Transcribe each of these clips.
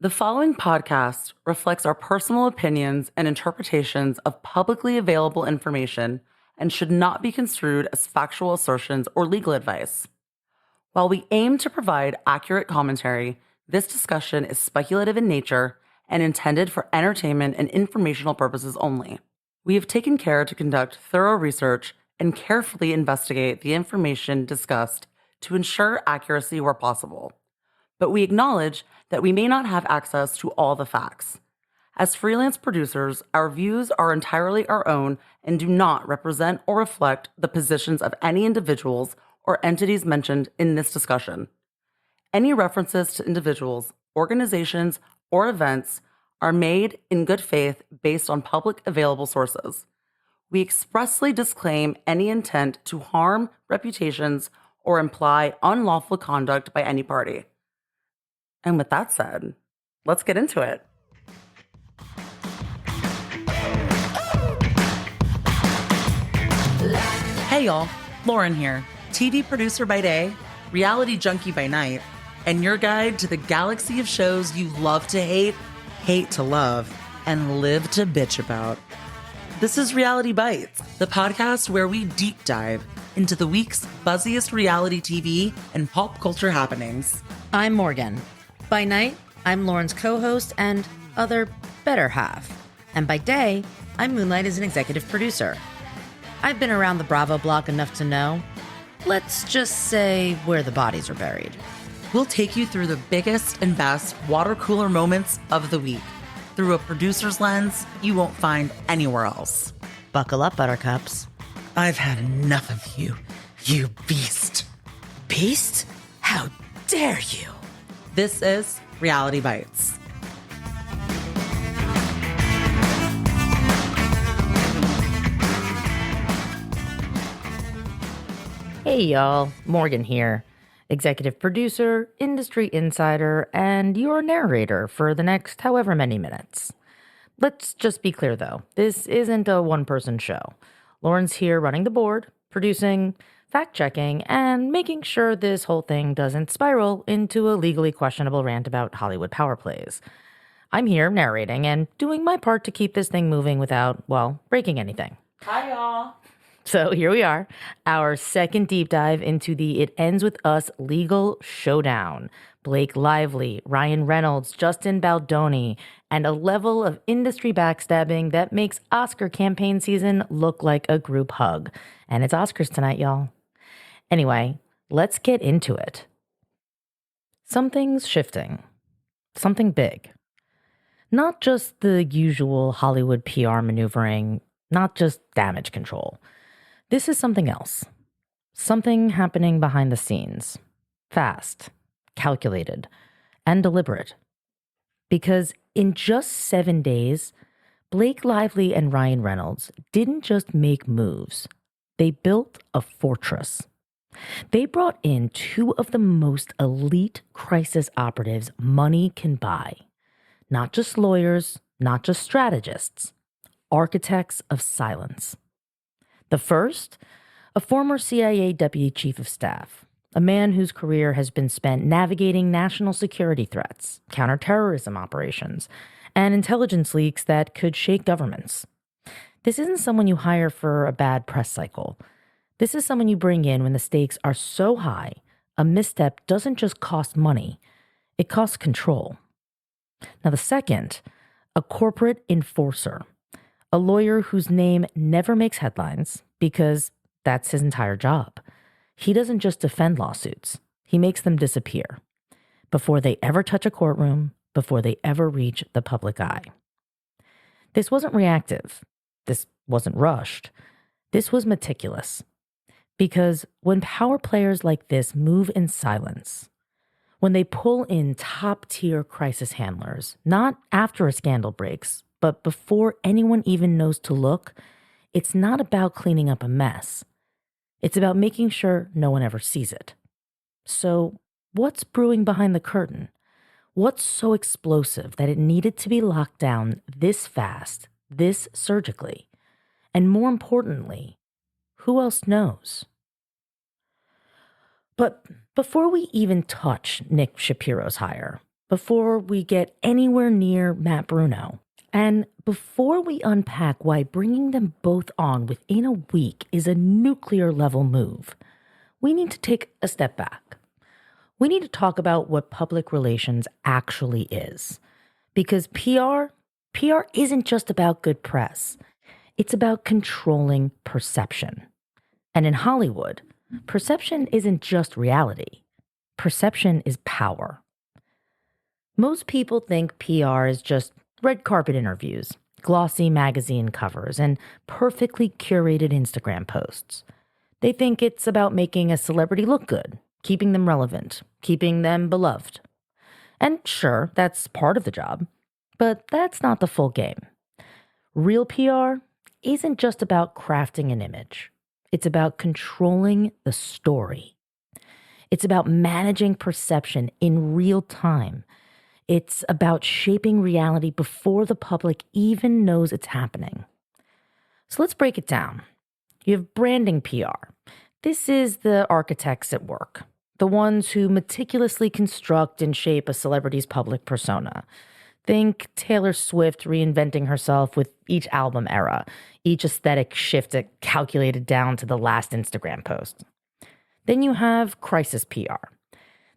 The following podcast reflects our personal opinions and interpretations of publicly available information and should not be construed as factual assertions or legal advice. While we aim to provide accurate commentary, this discussion is speculative in nature and intended for entertainment and informational purposes only. We have taken care to conduct thorough research and carefully investigate the information discussed to ensure accuracy where possible. But we acknowledge that we may not have access to all the facts. As freelance producers, our views are entirely our own and do not represent or reflect the positions of any individuals or entities mentioned in this discussion. Any references to individuals, organizations, or events are made in good faith based on public available sources. We expressly disclaim any intent to harm reputations or imply unlawful conduct by any party. And with that said, let's get into it. Hey y'all, Lauren here, TV producer by day, reality junkie by night, and your guide to the galaxy of shows you love to hate, hate to love, and live to bitch about. This is Reality Bites, the podcast where we deep dive into the week's buzziest reality TV and pop culture happenings. I'm Morgan. By night, I'm Lauren's co-host and other better half. And by day, I moonlight as an executive producer. I've been around the Bravo block enough to know, let's just say, where the bodies are buried. We'll take you through the biggest and best water cooler moments of the week through a producer's lens you won't find anywhere else. Buckle up, buttercups. I've had enough of you, you beast. Beast? How dare you? This is Reality Bites. Hey y'all, Morgan here. Executive producer, industry insider, and your narrator for the next however many minutes. Let's just be clear though, this isn't a one-person show. Lauren's here running the board, producing, fact-checking, and making sure this whole thing doesn't spiral into a legally questionable rant about Hollywood power plays. I'm here narrating and doing my part to keep this thing moving without, well, breaking anything. Hi, y'all. So here we are, our second deep dive into the It Ends With Us legal showdown. Blake Lively, Ryan Reynolds, Justin Baldoni, and a level of industry backstabbing that makes Oscar campaign season look like a group hug. And it's Oscars tonight, y'all. Anyway, let's get into it. Something's shifting. Something big. Not just the usual Hollywood PR maneuvering, not just damage control. This is something else. Something happening behind the scenes. Fast, calculated, and deliberate. Because in just 7 days, Blake Lively and Ryan Reynolds didn't just make moves. They built a fortress. They brought in two of the most elite crisis operatives money can buy. Not just lawyers, not just strategists, architects of silence. The first, a former CIA deputy chief of staff, a man whose career has been spent navigating national security threats, counterterrorism operations, and intelligence leaks that could shake governments. This isn't someone you hire for a bad press cycle. This is someone you bring in when the stakes are so high, a misstep doesn't just cost money, it costs control. Now the second, a corporate enforcer, a lawyer whose name never makes headlines because that's his entire job. He doesn't just defend lawsuits, he makes them disappear before they ever touch a courtroom, before they ever reach the public eye. This wasn't reactive. This wasn't rushed. This was meticulous. Because when power players like this move in silence, when they pull in top-tier crisis handlers, not after a scandal breaks, but before anyone even knows to look, it's not about cleaning up a mess. It's about making sure no one ever sees it. So, what's brewing behind the curtain? What's so explosive that it needed to be locked down this fast, this surgically? And more importantly, who else knows? But before we even touch Nick Shapiro's hire, before we get anywhere near Matt Bruno. And before we unpack why bringing them both on within a week is a nuclear level move, we need to take a step back. We need to talk about what public relations actually is. Because PR isn't just about good press. It's about controlling perception. And in Hollywood, perception isn't just reality. Perception is power. Most people think PR is just red carpet interviews, glossy magazine covers, and perfectly curated Instagram posts. They think it's about making a celebrity look good, keeping them relevant, keeping them beloved. And sure, that's part of the job, but that's not the full game. Real PR isn't just about crafting an image. It's about controlling the story. It's about managing perception in real time. It's about shaping reality before the public even knows it's happening. So let's break it down. You have branding PR. This is the architects at work, the ones who meticulously construct and shape a celebrity's public persona. Think Taylor Swift reinventing herself with each album era, each aesthetic shift calculated down to the last Instagram post. Then you have crisis PR.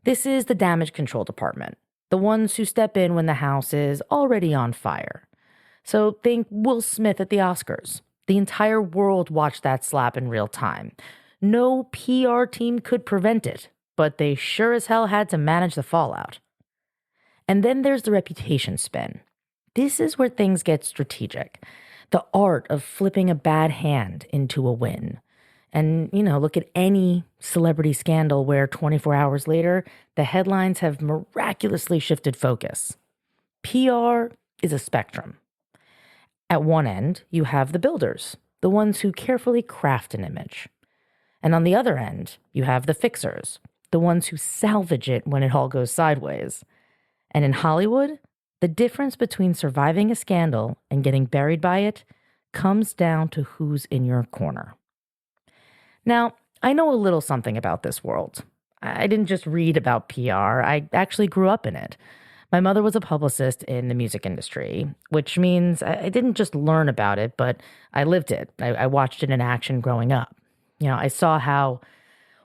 This is the damage control department, the ones who step in when the house is already on fire. So think Will Smith at the Oscars. The entire world watched that slap in real time. No PR team could prevent it, but they sure as hell had to manage the fallout. And then there's the reputation spin. This is where things get strategic. The art of flipping a bad hand into a win. And, look at any celebrity scandal where 24 hours later, the headlines have miraculously shifted focus. PR is a spectrum. At one end, you have the builders, the ones who carefully craft an image. And on the other end, you have the fixers, the ones who salvage it when it all goes sideways. And in Hollywood, the difference between surviving a scandal and getting buried by it comes down to who's in your corner. Now, I know a little something about this world. I didn't just read about PR, I actually grew up in it. My mother was a publicist in the music industry, which means I didn't just learn about it, but I lived it. I watched it in action growing up. I saw how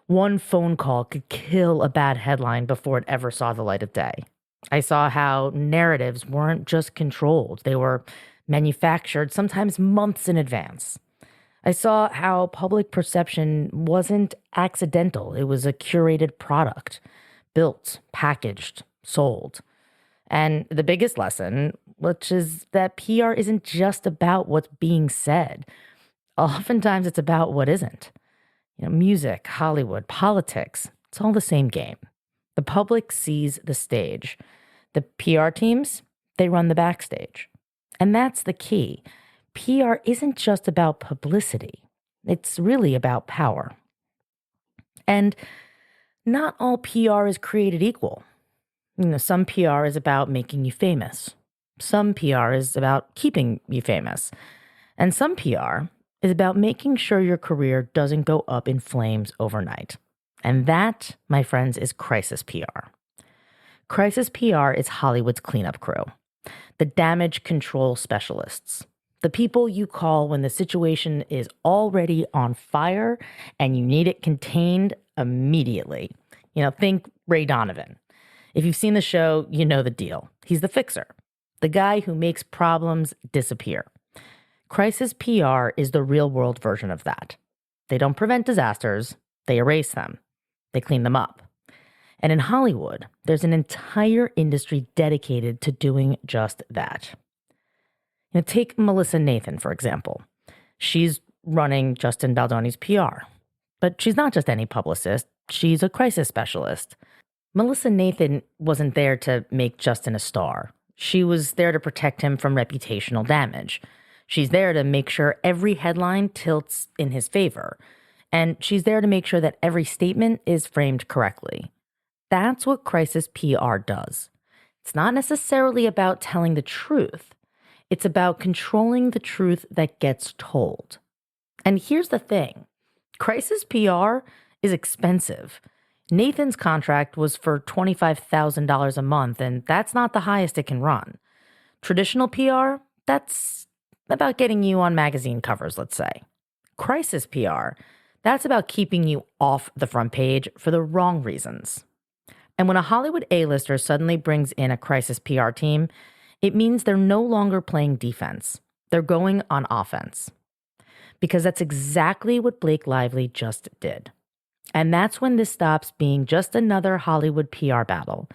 one phone call could kill a bad headline before it ever saw the light of day. I saw how narratives weren't just controlled, they were manufactured sometimes months in advance. I saw how public perception wasn't accidental. It was a curated product, built, packaged, sold. And the biggest lesson, which is that PR isn't just about what's being said. Oftentimes it's about what isn't. Music, Hollywood, politics, it's all the same game. The public sees the stage. The PR teams, they run the backstage. And that's the key. PR isn't just about publicity. It's really about power. And not all PR is created equal. Some PR is about making you famous. Some PR is about keeping you famous. And some PR is about making sure your career doesn't go up in flames overnight. And that, my friends, is crisis PR. Crisis PR is Hollywood's cleanup crew, the damage control specialists, the people you call when the situation is already on fire and you need it contained immediately. Think Ray Donovan. If you've seen the show, you know the deal. He's the fixer, the guy who makes problems disappear. Crisis PR is the real-world version of that. They don't prevent disasters, they erase them. They clean them up. And in Hollywood, there's an entire industry dedicated to doing just that. Take Melissa Nathan, for example. She's running Justin Baldoni's PR. But she's not just any publicist. She's a crisis specialist. Melissa Nathan wasn't there to make Justin a star. She was there to protect him from reputational damage. She's there to make sure every headline tilts in his favor. And she's there to make sure that every statement is framed correctly. That's what crisis PR does. It's not necessarily about telling the truth. It's about controlling the truth that gets told. And here's the thing. Crisis PR is expensive. Nathan's contract was for $25,000 a month, and that's not the highest it can run. Traditional PR, that's about getting you on magazine covers, let's say. Crisis PR, that's about keeping you off the front page for the wrong reasons. And when a Hollywood A-lister suddenly brings in a crisis PR team, it means they're no longer playing defense. They're going on offense. Because that's exactly what Blake Lively just did. And that's when this stops being just another Hollywood PR battle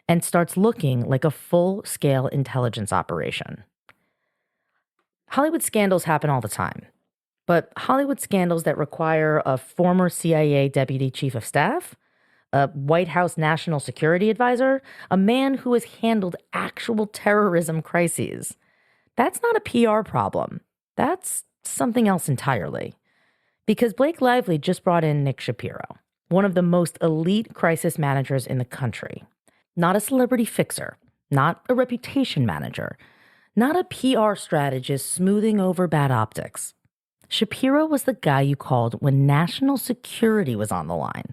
and starts looking like a full-scale intelligence operation. Hollywood scandals happen all the time, but Hollywood scandals that require a former CIA deputy chief of staff, a White House national security advisor, a man who has handled actual terrorism crises. That's not a PR problem. That's something else entirely. Because Blake Lively just brought in Nick Shapiro, one of the most elite crisis managers in the country. Not a celebrity fixer, not a reputation manager, not a PR strategist smoothing over bad optics. Shapiro was the guy you called when national security was on the line.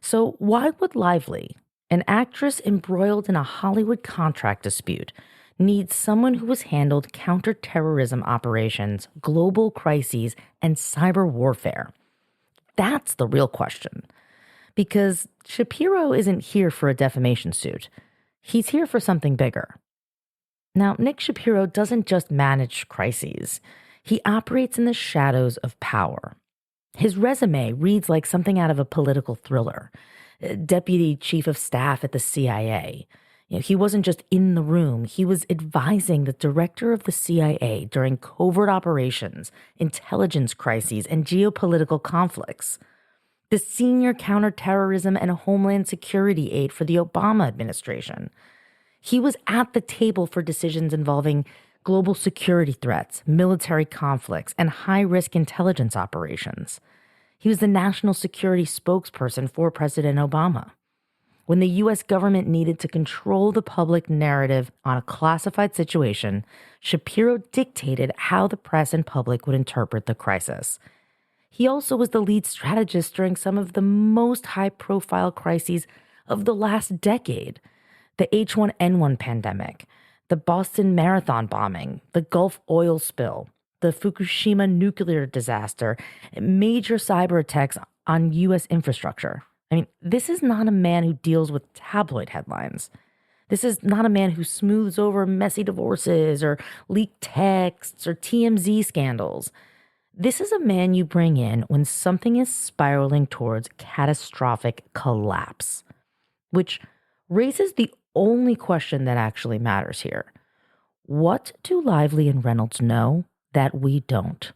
So why would Lively, an actress embroiled in a Hollywood contract dispute, need someone who has handled counterterrorism operations, global crises, and cyber warfare? That's the real question. Because Shapiro isn't here for a defamation suit. He's here for something bigger. Now, Nick Shapiro doesn't just manage crises. He operates in the shadows of power. His resume reads like something out of a political thriller. Deputy chief of staff at the CIA. He wasn't just in the room. He was advising the director of the CIA during covert operations, intelligence crises, and geopolitical conflicts. The senior counterterrorism and homeland security aide for the Obama administration. He was at the table for decisions involving global security threats, military conflicts, and high-risk intelligence operations. He was the national security spokesperson for President Obama. When the U.S. government needed to control the public narrative on a classified situation, Shapiro dictated how the press and public would interpret the crisis. He also was the lead strategist during some of the most high-profile crises of the last decade. The H1N1 pandemic, the Boston Marathon bombing, the Gulf oil spill, the Fukushima nuclear disaster, major cyber attacks on U.S. infrastructure. I mean, this is not a man who deals with tabloid headlines. This is not a man who smooths over messy divorces or leaked texts or TMZ scandals. This is a man you bring in when something is spiraling towards catastrophic collapse, which raises the only question that actually matters here. What do Lively and Reynolds know that we don't?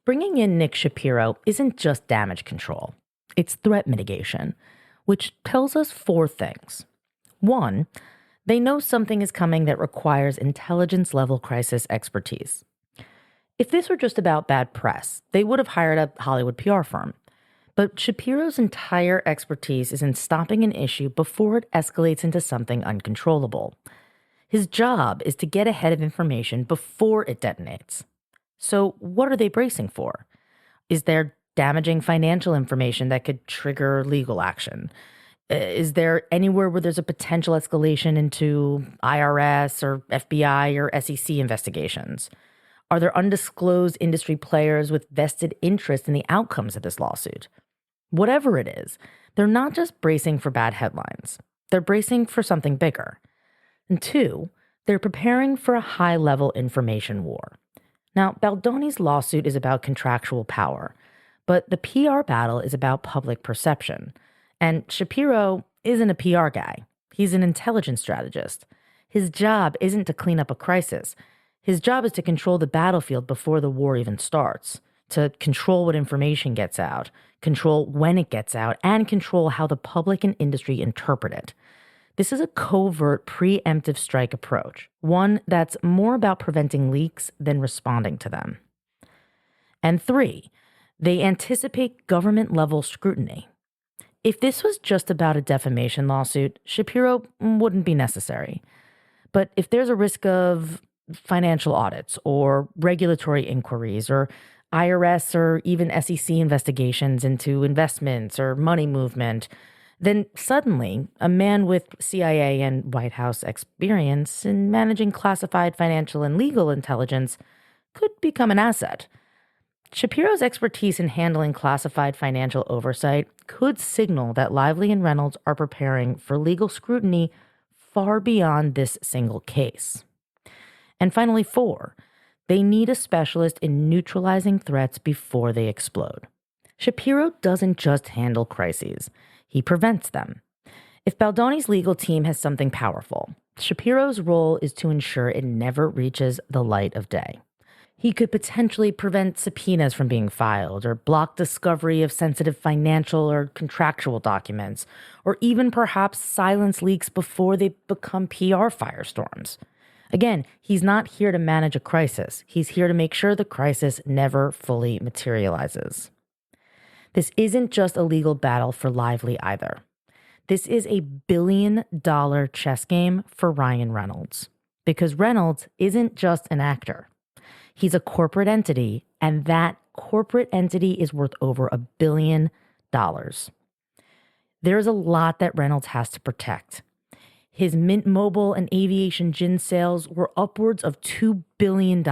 Bringing in Nick Shapiro isn't just damage control. It's threat mitigation, which tells us four things. One, they know something is coming that requires intelligence-level crisis expertise. If this were just about bad press, they would have hired a Hollywood PR firm. But Shapiro's entire expertise is in stopping an issue before it escalates into something uncontrollable. His job is to get ahead of information before it detonates. So what are they bracing for? Is there damaging financial information that could trigger legal action? Is there anywhere where there's a potential escalation into IRS or FBI or SEC investigations? Are there undisclosed industry players with vested interest in the outcomes of this lawsuit? Whatever it is, they're not just bracing for bad headlines. They're bracing for something bigger. And two, they're preparing for a high-level information war. Now, Baldoni's lawsuit is about contractual power, but the PR battle is about public perception. And Shapiro isn't a PR guy. He's an intelligence strategist. His job isn't to clean up a crisis. His job is to control the battlefield before the war even starts, to control what information gets out, control when it gets out, and control how the public and industry interpret it. This is a covert, preemptive strike approach, one that's more about preventing leaks than responding to them. And three, they anticipate government-level scrutiny. If this was just about a defamation lawsuit, Shapiro wouldn't be necessary. But if there's a risk of financial audits or regulatory inquiries or IRS or even SEC investigations into investments or money movement, then suddenly a man with CIA and White House experience in managing classified financial and legal intelligence could become an asset. Shapiro's expertise in handling classified financial oversight could signal that Lively and Reynolds are preparing for legal scrutiny far beyond this single case. And finally, 4, they need a specialist in neutralizing threats before they explode. Shapiro doesn't just handle crises, he prevents them. If Baldoni's legal team has something powerful, Shapiro's role is to ensure it never reaches the light of day. He could potentially prevent subpoenas from being filed, or block discovery of sensitive financial or contractual documents, or even perhaps silence leaks before they become PR firestorms. Again, he's not here to manage a crisis. He's here to make sure the crisis never fully materializes. This isn't just a legal battle for Lively either. This is a billion-dollar chess game for Ryan Reynolds, because Reynolds isn't just an actor. He's a corporate entity, and that corporate entity is worth over $1 billion. There's a lot that Reynolds has to protect. His Mint Mobile and Aviation Gin sales were upwards of $2 billion.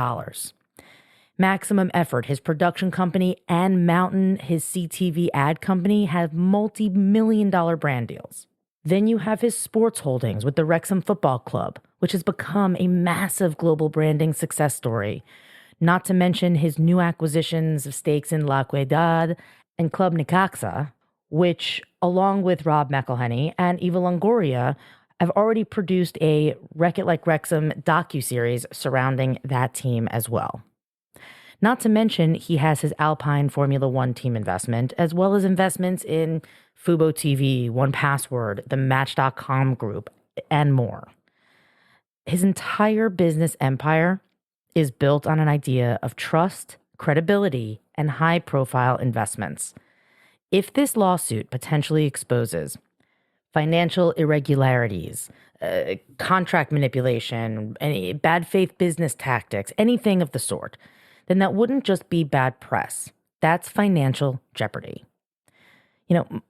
Maximum Effort, his production company, and Mountain, his CTV ad company, have multi-million-dollar brand deals. Then you have his sports holdings with the Wrexham Football Club, which has become a massive global branding success story. Not to mention his new acquisitions of stakes in La Equidad and Club Necaxa, which, along with Rob McElhenney and Eva Longoria, have already produced a Wreck It Like Wrexham docuseries surrounding that team as well. Not to mention, he has his Alpine Formula One team investment, as well as investments in Fubo TV, 1Password, the Match.com group, and more. His entire business empire is built on an idea of trust, credibility, and high-profile investments. If this lawsuit potentially exposes financial irregularities, contract manipulation, any bad faith business tactics, anything of the sort, then that wouldn't just be bad press. That's financial jeopardy.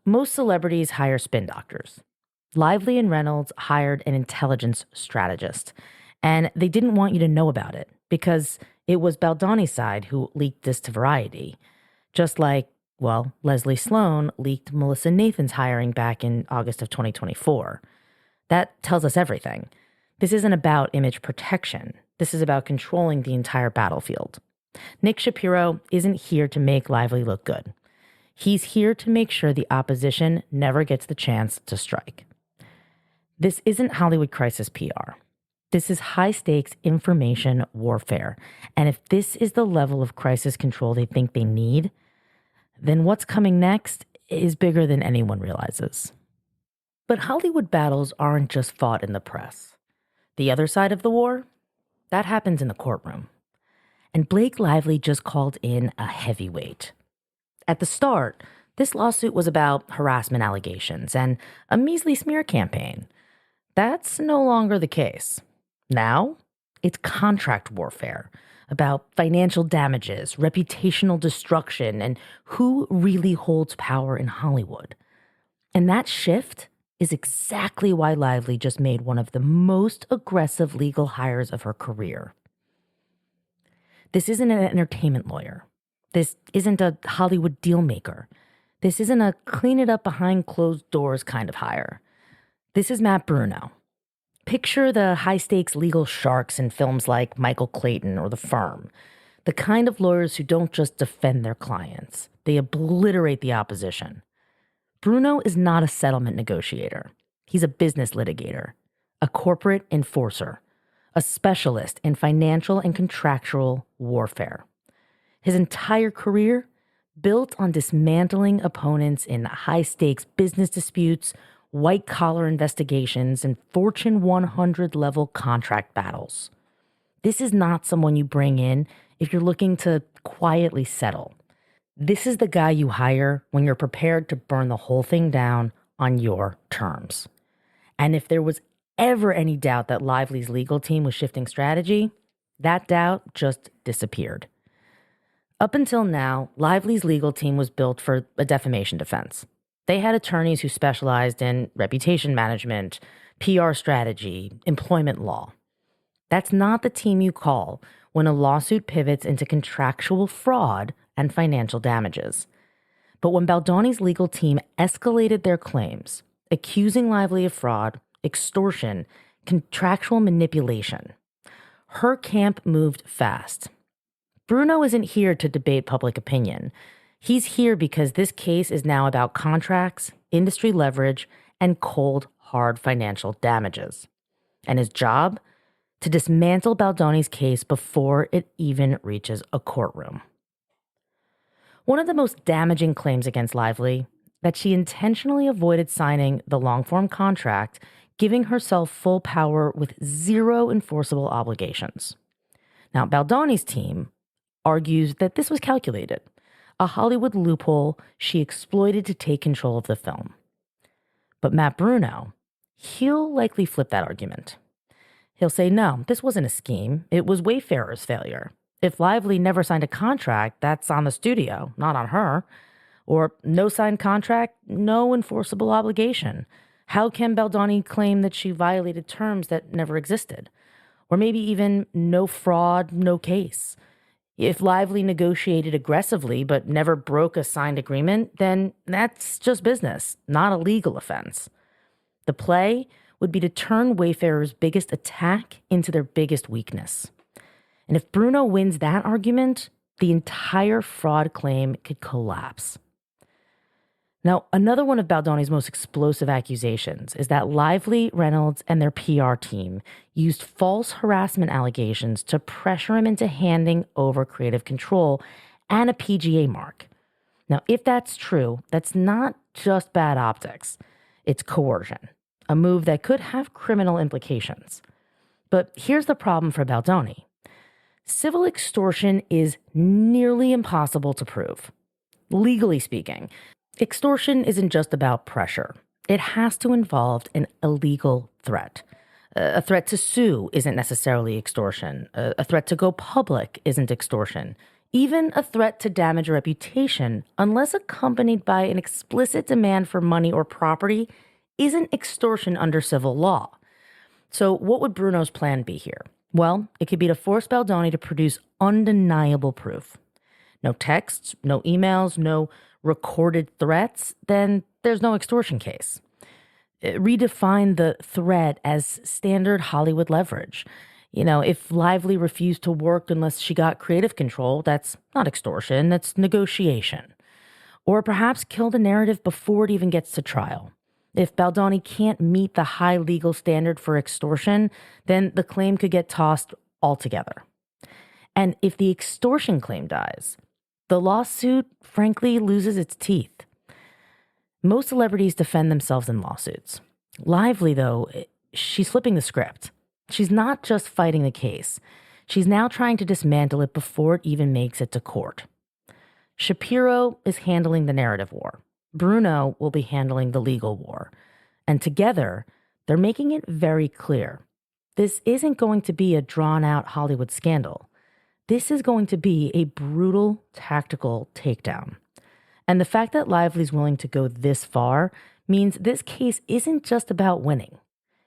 Most celebrities hire spin doctors. Lively and Reynolds hired an intelligence strategist, and they didn't want you to know about it because it was Baldoni's side who leaked this to Variety. Just like, Leslie Sloan leaked Melissa Nathan's hiring back in August of 2024. That tells us everything. This isn't about image protection. This is about controlling the entire battlefield. Nick Shapiro isn't here to make Lively look good. He's here to make sure the opposition never gets the chance to strike. This isn't Hollywood crisis PR. This is high-stakes information warfare. And if this is the level of crisis control they think they need, then what's coming next is bigger than anyone realizes. But Hollywood battles aren't just fought in the press. The other side of the war, that happens in the courtroom. And Blake Lively just called in a heavyweight. At the start, this lawsuit was about harassment allegations and a measly smear campaign. That's no longer the case. Now, it's contract warfare about financial damages, reputational destruction, and who really holds power in Hollywood. And that shift is exactly why Lively just made one of the most aggressive legal hires of her career. This isn't an entertainment lawyer. This isn't a Hollywood deal maker. This isn't a clean it up behind closed doors kind of hire. This is Matt Bruno. Picture the high-stakes legal sharks in films like Michael Clayton or The Firm. The kind of lawyers who don't just defend their clients. They obliterate the opposition. Bruno is not a settlement negotiator. He's a business litigator, a corporate enforcer, a specialist in financial and contractual warfare. His entire career built on dismantling opponents in high-stakes business disputes, white-collar investigations, and Fortune 100 level contract battles. This is not someone you bring in if you're looking to quietly settle. This is the guy you hire when you're prepared to burn the whole thing down on your terms. And if there was ever any doubt that Lively's legal team was shifting strategy, that doubt just disappeared. Up until now, Lively's legal team was built for a defamation defense. They had attorneys who specialized in reputation management, PR strategy, employment law. That's not the team you call when a lawsuit pivots into contractual fraud and financial damages. But when Baldoni's legal team escalated their claims, accusing Lively of fraud, extortion, contractual manipulation, her camp moved fast. Bruno isn't here to debate public opinion. He's here because this case is now about contracts, industry leverage, and cold, hard financial damages. And his job? To dismantle Baldoni's case before it even reaches a courtroom. One of the most damaging claims against Lively, that she intentionally avoided signing the long-form contract, giving herself full power with zero enforceable obligations. Now, Baldoni's team argues that this was calculated, a Hollywood loophole she exploited to take control of the film. But Matt Bruno, he'll likely flip that argument. He'll say, no, this wasn't a scheme. It was Wayfarer's failure. If Lively never signed a contract, that's on the studio, not on her. Or no signed contract, no enforceable obligation. How can Baldoni claim that she violated terms that never existed? Or maybe even no fraud, no case. If Lively negotiated aggressively but never broke a signed agreement, then that's just business, not a legal offense. The play would be to turn Wayfarer's biggest attack into their biggest weakness. And if Bruno wins that argument, the entire fraud claim could collapse. Now, another one of Baldoni's most explosive accusations is that Lively, Reynolds, and their PR team used false harassment allegations to pressure him into handing over creative control and a PGA mark. Now, if that's true, that's not just bad optics. It's coercion, a move that could have criminal implications. But here's the problem for Baldoni. Civil extortion is nearly impossible to prove. Legally speaking, extortion isn't just about pressure. It has to involve an illegal threat. A threat to sue isn't necessarily extortion. A threat to go public isn't extortion. Even a threat to damage a reputation, unless accompanied by an explicit demand for money or property, isn't extortion under civil law. So what would Bruno's plan be here? Well, it could be to force Baldoni to produce undeniable proof. No texts, no emails, no recorded threats, then there's no extortion case. Redefine the threat as standard Hollywood leverage. If Lively refused to work unless she got creative control, that's not extortion, that's negotiation. Or perhaps kill the narrative before it even gets to trial. If Baldoni can't meet the high legal standard for extortion, then the claim could get tossed altogether. And if the extortion claim dies, the lawsuit, frankly, loses its teeth. Most celebrities defend themselves in lawsuits. Lively, though, she's flipping the script. She's not just fighting the case. She's now trying to dismantle it before it even makes it to court. Shapiro is handling the narrative war. Bruno will be handling the legal war. And together, they're making it very clear. This isn't going to be a drawn-out Hollywood scandal. This is going to be a brutal, tactical takedown. And the fact that Lively's willing to go this far means this case isn't just about winning.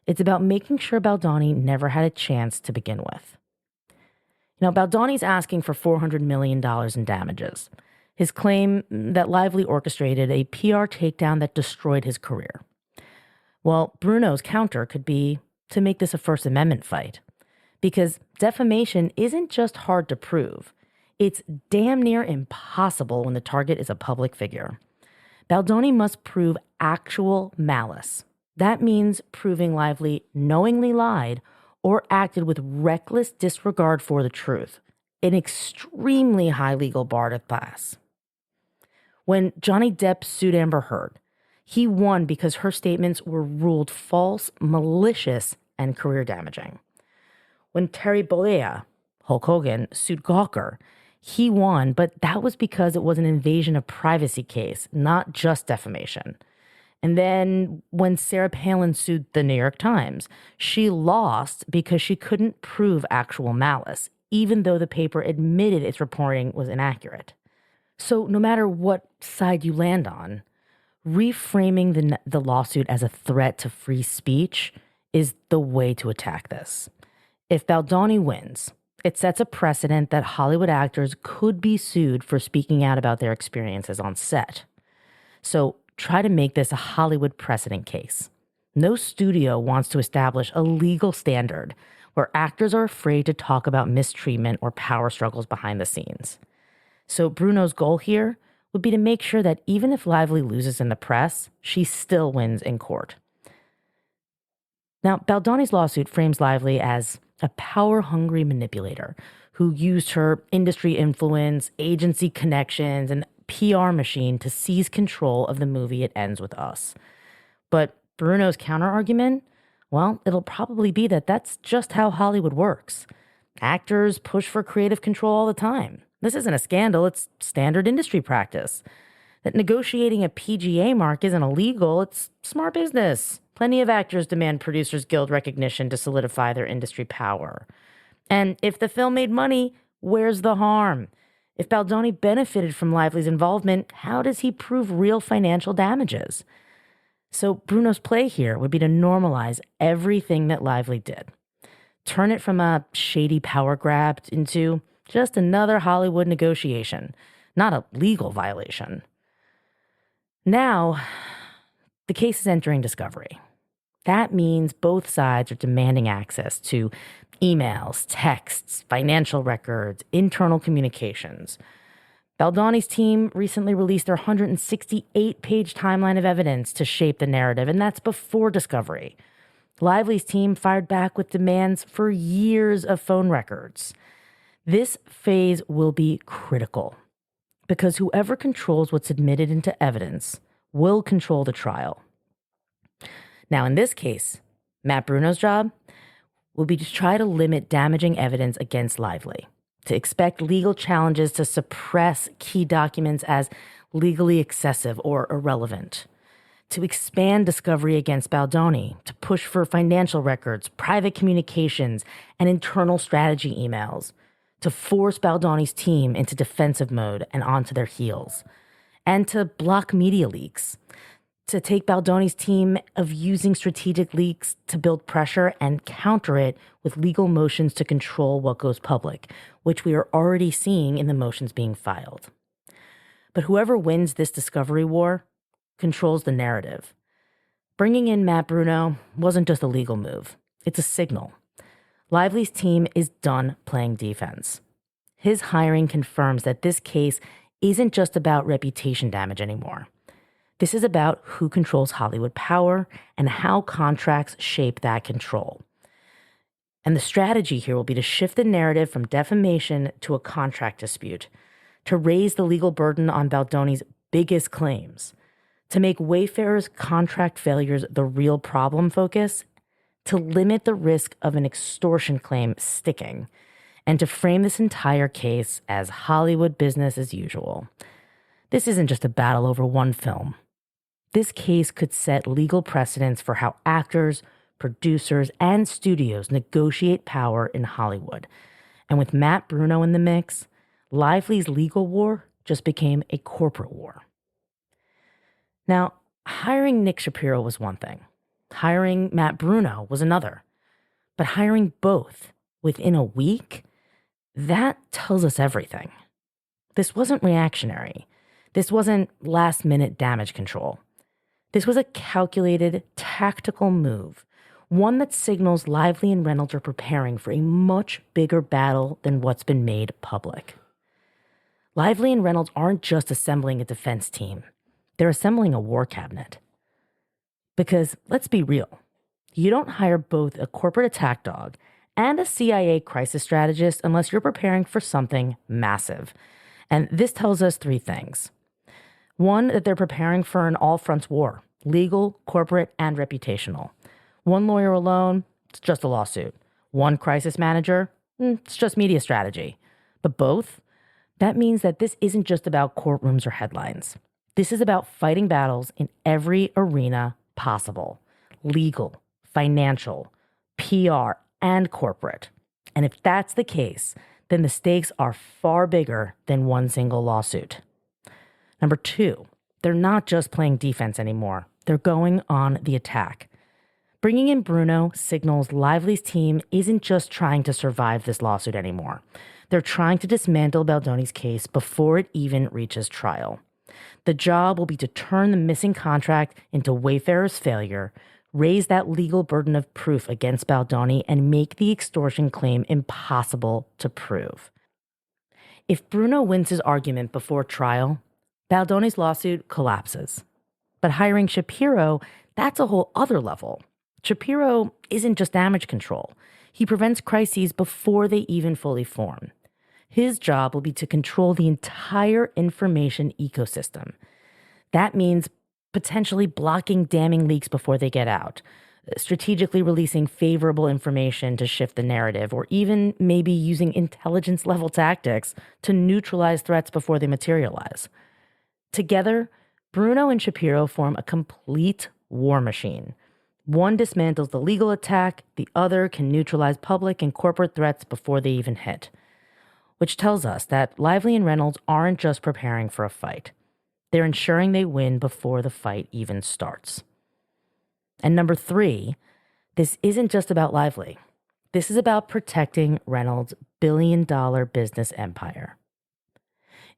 It's about making sure Baldoni never had a chance to begin with. Baldoni's asking for $400 million in damages. His claim that Lively orchestrated a PR takedown that destroyed his career. Well, Bruno's counter could be to make this a First Amendment fight. Because defamation isn't just hard to prove. It's damn near impossible when the target is a public figure. Baldoni must prove actual malice. That means proving Lively knowingly lied or acted with reckless disregard for the truth, an extremely high legal bar to pass. When Johnny Depp sued Amber Heard, he won because her statements were ruled false, malicious, and career damaging. When Terry Bollea, Hulk Hogan, sued Gawker, he won, but that was because it was an invasion of privacy case, not just defamation. And then when Sarah Palin sued the New York Times, she lost because she couldn't prove actual malice, even though the paper admitted its reporting was inaccurate. So no matter what side you land on, reframing the lawsuit as a threat to free speech is the way to attack this. If Baldoni wins, it sets a precedent that Hollywood actors could be sued for speaking out about their experiences on set. So try to make this a Hollywood precedent case. No studio wants to establish a legal standard where actors are afraid to talk about mistreatment or power struggles behind the scenes. So Bruno's goal here would be to make sure that even if Lively loses in the press, she still wins in court. Now, Baldoni's lawsuit frames Lively as a power-hungry manipulator who used her industry influence, agency connections, and PR machine to seize control of the movie It Ends With Us. But Bruno's counterargument? Well, it'll probably be that that's just how Hollywood works. Actors push for creative control all the time. This isn't a scandal, it's standard industry practice. That negotiating a PGA mark isn't illegal, it's smart business. Plenty of actors demand Producers Guild recognition to solidify their industry power. And if the film made money, where's the harm? If Baldoni benefited from Lively's involvement, how does he prove real financial damages? So Bruno's play here would be to normalize everything that Lively did. Turn it from a shady power grab into just another Hollywood negotiation, not a legal violation. Now, the case is entering discovery. That means both sides are demanding access to emails, texts, financial records, internal communications. Baldoni's team recently released their 168-page timeline of evidence to shape the narrative, and that's before discovery. Lively's team fired back with demands for years of phone records. This phase will be critical because whoever controls what's admitted into evidence will control the trial. Now, in this case, Matt Bruno's job will be to try to limit damaging evidence against Lively, to expect legal challenges to suppress key documents as legally excessive or irrelevant, to expand discovery against Baldoni, to push for financial records, private communications, and internal strategy emails, to force Baldoni's team into defensive mode and onto their heels, and to block media leaks, to take Baldoni's team of using strategic leaks to build pressure and counter it with legal motions to control what goes public, which we are already seeing in the motions being filed. But whoever wins this discovery war controls the narrative. Bringing in Matt Bruno wasn't just a legal move. It's a signal. Lively's team is done playing defense. His hiring confirms that this case isn't just about reputation damage anymore. This is about who controls Hollywood power and how contracts shape that control. And the strategy here will be to shift the narrative from defamation to a contract dispute, to raise the legal burden on Baldoni's biggest claims, to make Wayfarer's contract failures the real problem focus, to limit the risk of an extortion claim sticking, and to frame this entire case as Hollywood business as usual. This isn't just a battle over one film. This case could set legal precedents for how actors, producers, and studios negotiate power in Hollywood. And with Matt Bruno in the mix, Lively's legal war just became a corporate war. Now, hiring Nick Shapiro was one thing. Hiring Matt Bruno was another. But hiring both within a week, that tells us everything. This wasn't reactionary. This wasn't last-minute damage control. This was a calculated, tactical move, one that signals Lively and Reynolds are preparing for a much bigger battle than what's been made public. Lively and Reynolds aren't just assembling a defense team. They're assembling a war cabinet. Because, let's be real, you don't hire both a corporate attack dog and a CIA crisis strategist unless you're preparing for something massive. And this tells us three things. One, that they're preparing for an all-fronts war, legal, corporate, and reputational. One lawyer alone, it's just a lawsuit. One crisis manager, it's just media strategy. But both, that means that this isn't just about courtrooms or headlines. This is about fighting battles in every arena possible. Legal, financial, PR, and corporate. And if that's the case, then the stakes are far bigger than one single lawsuit. Number 2, they're not just playing defense anymore. They're going on the attack. Bringing in Bruno signals Lively's team isn't just trying to survive this lawsuit anymore. They're trying to dismantle Baldoni's case before it even reaches trial. The job will be to turn the missing contract into Wayfarer's failure, raise that legal burden of proof against Baldoni, and make the extortion claim impossible to prove. If Bruno wins his argument before trial, Baldoni's lawsuit collapses. But hiring Shapiro, that's a whole other level. Shapiro isn't just damage control. He prevents crises before they even fully form. His job will be to control the entire information ecosystem. That means potentially blocking damning leaks before they get out, strategically releasing favorable information to shift the narrative, or even maybe using intelligence-level tactics to neutralize threats before they materialize. Together, Bruno and Shapiro form a complete war machine. One dismantles the legal attack, the other can neutralize public and corporate threats before they even hit. Which tells us that Lively and Reynolds aren't just preparing for a fight. They're ensuring they win before the fight even starts. And number 3, this isn't just about Lively. This is about protecting Reynolds' billion-dollar business empire.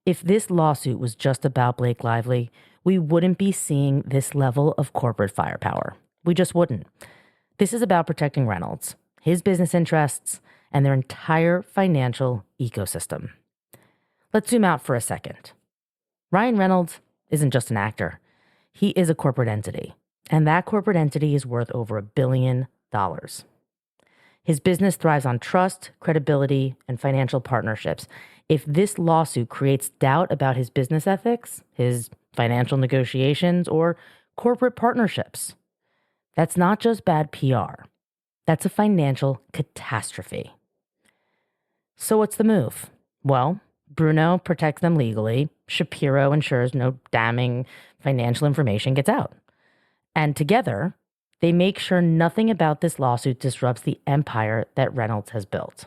If this lawsuit was just about Blake Lively, we wouldn't be seeing this level of corporate firepower. We just wouldn't. This is about protecting Reynolds, his business interests, and their entire financial ecosystem. Let's zoom out for a second. Ryan Reynolds isn't just an actor. He is a corporate entity, and that corporate entity is worth over $1 billion. His business thrives on trust, credibility, and financial partnerships. If this lawsuit creates doubt about his business ethics, his financial negotiations, or corporate partnerships, that's not just bad PR. That's a financial catastrophe. So what's the move? Well, Bruno protects them legally. Shapiro ensures no damning financial information gets out. And together, they make sure nothing about this lawsuit disrupts the empire that Reynolds has built.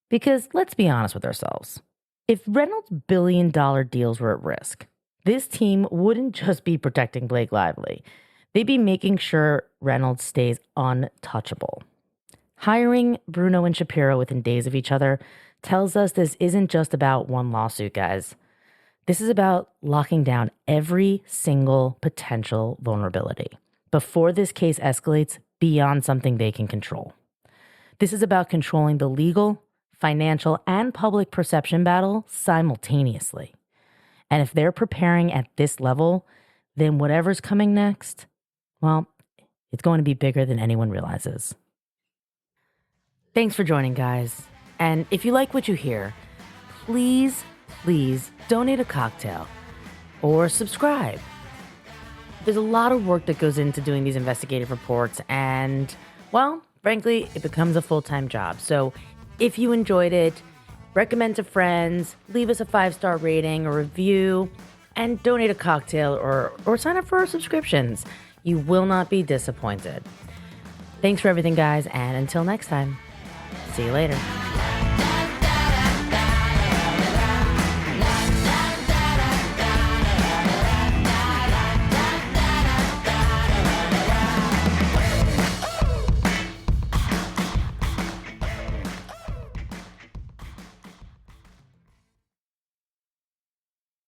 Because let's be honest with ourselves. If Reynolds' billion-dollar deals were at risk, this team wouldn't just be protecting Blake Lively. They'd be making sure Reynolds stays untouchable. Hiring Bruno and Shapiro within days of each other tells us this isn't just about one lawsuit, guys. This is about locking down every single potential vulnerability before this case escalates beyond something they can control. This is about controlling the legal, financial, and public perception battle simultaneously. And if they're preparing at this level, then whatever's coming next, well, it's going to be bigger than anyone realizes. Thanks for joining, guys. And if you like what you hear, please donate a cocktail or subscribe. There's a lot of work that goes into doing these investigative reports, and, well, frankly, it becomes a full-time job. So if you enjoyed it, recommend to friends, leave us a 5-star rating or review, and donate a cocktail or sign up for our subscriptions. You will not be disappointed. Thanks for everything, guys, and until next time, see you later.